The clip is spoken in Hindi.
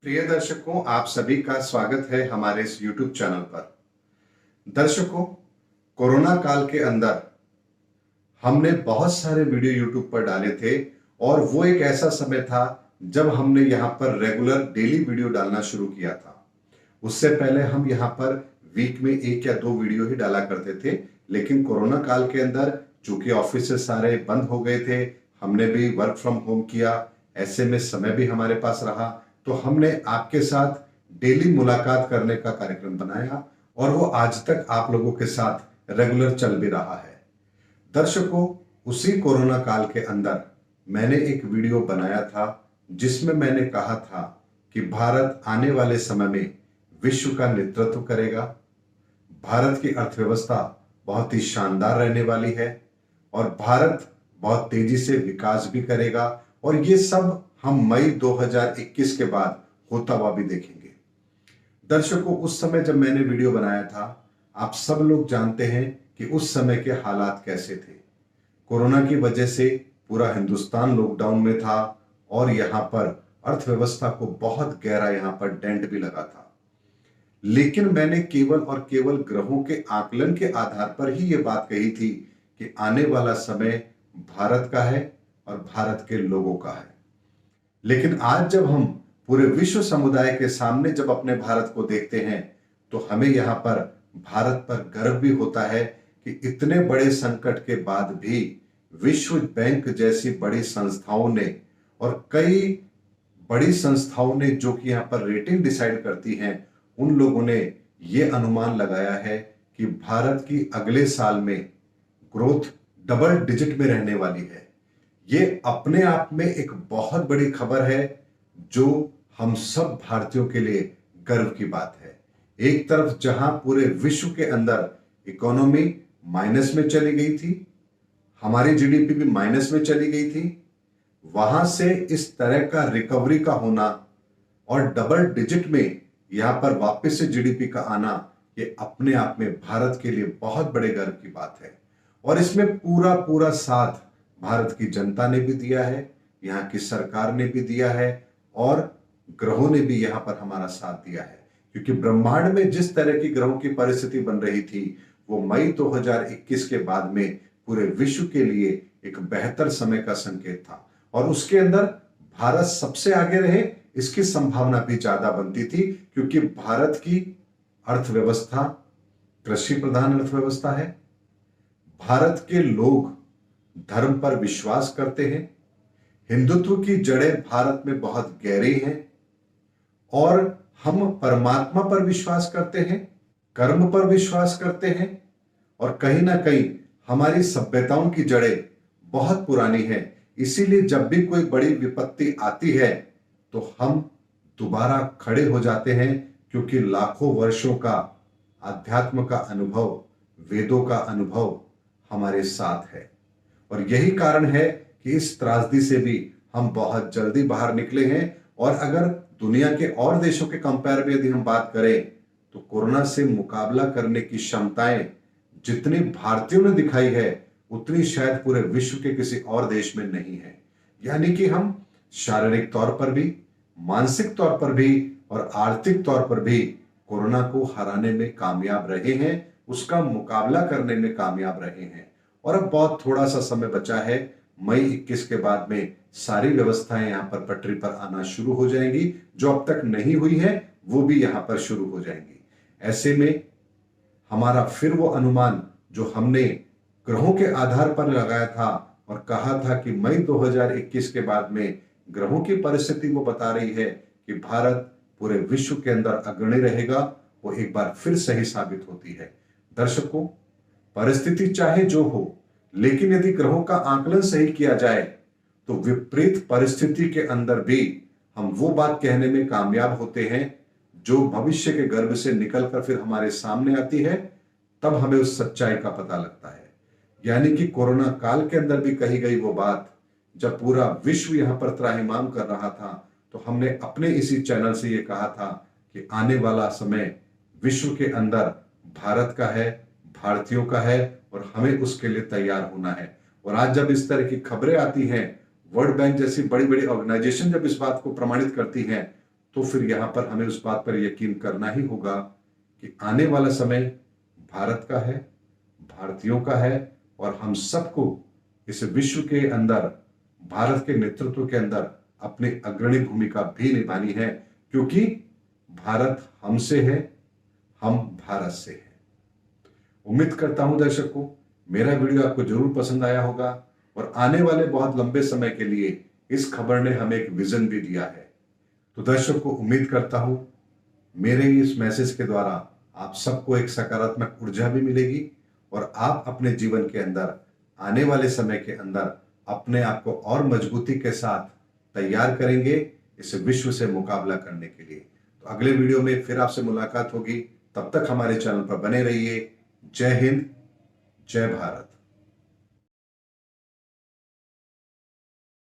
प्रिय दर्शकों, आप सभी का स्वागत है हमारे इस YouTube चैनल पर। दर्शकों, कोरोना काल के अंदर हमने बहुत सारे वीडियो YouTube पर डाले थे और वो एक ऐसा समय था जब हमने यहाँ पर रेगुलर डेली वीडियो डालना शुरू किया था। उससे पहले हम यहाँ पर वीक में 1 या 2 वीडियो ही डाला करते थे, लेकिन कोरोना काल के अंदर चूंकि ऑफिस सारे बंद हो गए थे, हमने भी वर्क फ्रॉम होम किया, ऐसे में समय भी हमारे पास रहा, तो हमने आपके साथ डेली मुलाकात करने का कार्यक्रम बनाया और वो आज तक आप लोगों के साथ रेगुलर चल भी रहा है। दर्शकों, उसी कोरोना काल के अंदर मैंने एक वीडियो बनाया था जिसमें मैंने कहा था कि भारत आने वाले समय में विश्व का नेतृत्व करेगा, भारत की अर्थव्यवस्था बहुत ही शानदार रहने वाली है और भारत बहुत तेजी से विकास भी करेगा और ये सब हम मई 2021 के बाद होता हुआ भी देखेंगे। दर्शकों, उस समय जब मैंने वीडियो बनाया था, आप सब लोग जानते हैं कि उस समय के हालात कैसे थे। कोरोना की वजह से पूरा हिंदुस्तान लॉकडाउन में था और यहाँ पर अर्थव्यवस्था को बहुत गहरा यहाँ पर डेंट भी लगा था। लेकिन मैंने केवल और केवल ग्रहों के आकलन के आधार पर ही ये बात कही थी कि आने वाला समय भारत का है और भारत के लोगों का है। लेकिन आज जब हम पूरे विश्व समुदाय के सामने जब अपने भारत को देखते हैं तो हमें यहाँ पर भारत पर गर्व भी होता है कि इतने बड़े संकट के बाद भी विश्व बैंक जैसी बड़ी संस्थाओं ने और कई बड़ी संस्थाओं ने जो कि यहाँ पर रेटिंग डिसाइड करती हैं, उन लोगों ने ये अनुमान लगाया है कि भारत की अगले साल में ग्रोथ डबल डिजिट में रहने वाली है। ये अपने आप में एक बहुत बड़ी खबर है जो हम सब भारतीयों के लिए गर्व की बात है। एक तरफ जहां पूरे विश्व के अंदर इकोनॉमी माइनस में चली गई थी, हमारी जीडीपी भी माइनस में चली गई थी, वहां से इस तरह का रिकवरी का होना और डबल डिजिट में यहां पर वापस से जीडीपी का आना, ये अपने आप में भारत के लिए बहुत बड़े गर्व की बात है। और इसमें पूरा पूरा साथ भारत की जनता ने भी दिया है, यहाँ की सरकार ने भी दिया है और ग्रहों ने भी यहाँ पर हमारा साथ दिया है। क्योंकि ब्रह्मांड में जिस तरह की ग्रहों की परिस्थिति बन रही थी, वो मई 2021 के बाद में पूरे विश्व के लिए एक बेहतर समय का संकेत था और उसके अंदर भारत सबसे आगे रहे इसकी संभावना भी ज्यादा बनती थी, क्योंकि भारत की अर्थव्यवस्था कृषि प्रधान अर्थव्यवस्था है। भारत के लोग धर्म पर विश्वास करते हैं, हिंदुत्व की जड़ें भारत में बहुत गहरी हैं और हम परमात्मा पर विश्वास करते हैं, कर्म पर विश्वास करते हैं और कहीं ना कहीं हमारी सभ्यताओं की जड़ें बहुत पुरानी है। इसीलिए जब भी कोई बड़ी विपत्ति आती है तो हम दोबारा खड़े हो जाते हैं, क्योंकि लाखों वर्षों का अध्यात्म का अनुभव, वेदों का अनुभव हमारे साथ है और यही कारण है कि इस त्रासदी से भी हम बहुत जल्दी बाहर निकले हैं। और अगर दुनिया के और देशों के कंपेयर में यदि हम बात करें तो कोरोना से मुकाबला करने की क्षमताएं जितनी भारतीयों ने दिखाई है उतनी शायद पूरे विश्व के किसी और देश में नहीं है। यानी कि हम शारीरिक तौर पर भी, मानसिक तौर पर भी और आर्थिक तौर पर भी कोरोना को हराने में कामयाब रहे हैं, उसका मुकाबला करने में कामयाब रहे हैं। और अब बहुत थोड़ा सा समय बचा है, मई 21 के बाद में सारी व्यवस्थाएं यहाँ पर पटरी पर आना शुरू हो जाएंगी, जो अब तक नहीं हुई है वो भी यहाँ पर शुरू हो जाएंगी। ऐसे में हमारा फिर वो अनुमान जो हमने ग्रहों के आधार पर लगाया था और कहा था कि मई 2021 के बाद में ग्रहों की परिस्थिति वो बता रही है कि भारत पूरे विश्व के अंदर अग्रणी रहेगा, वो एक बार फिर सही साबित होती है। दर्शकों, परिस्थिति चाहे जो हो, लेकिन यदि ग्रहों का आकलन सही किया जाए तो विपरीत परिस्थिति के अंदर भी हम वो बात कहने में कामयाब होते हैं जो भविष्य के गर्भ से निकलकर फिर हमारे सामने आती है, तब हमें उस सच्चाई का पता लगता है। यानी कि कोरोना काल के अंदर भी कही गई वो बात, जब पूरा विश्व यहां पर त्राहिमाम कर रहा था, तो हमने अपने इसी चैनल से ये कहा था कि आने वाला समय विश्व के अंदर भारत का है, भारतीयों का है और हमें उसके लिए तैयार होना है। और आज जब इस तरह की खबरें आती हैं, वर्ल्ड बैंक जैसी बड़ी बड़ी ऑर्गेनाइजेशन जब इस बात को प्रमाणित करती हैं, तो फिर यहां पर हमें उस बात पर यकीन करना ही होगा कि आने वाला समय भारत का है, भारतीयों का है, और हम सबको इस विश्व के अंदर भारत के नेतृत्व के अंदर अपनी अग्रणी भूमिका भी निभानी है, क्योंकि भारत हमसे है, हम भारत से हैं। उम्मीद करता हूं दर्शकों मेरा वीडियो आपको जरूर पसंद आया होगा, और आने वाले बहुत लंबे समय के लिए इस खबर ने हमें एक विजन भी दिया है। तो दर्शकों उम्मीद करता हूं मेरे इस मैसेज के द्वारा आप सबको एक सकारात्मक ऊर्जा भी मिलेगी, और आप अपने जीवन के अंदर आने वाले समय के अंदर अपने आप को और मजबूती के साथ तैयार करेंगे इस विश्व से मुकाबला करने के लिए। तो अगले वीडियो में फिर आपसे मुलाकात होगी, तब तक हमारे चैनल पर बने रहिए। जय हिंद, जय भारत।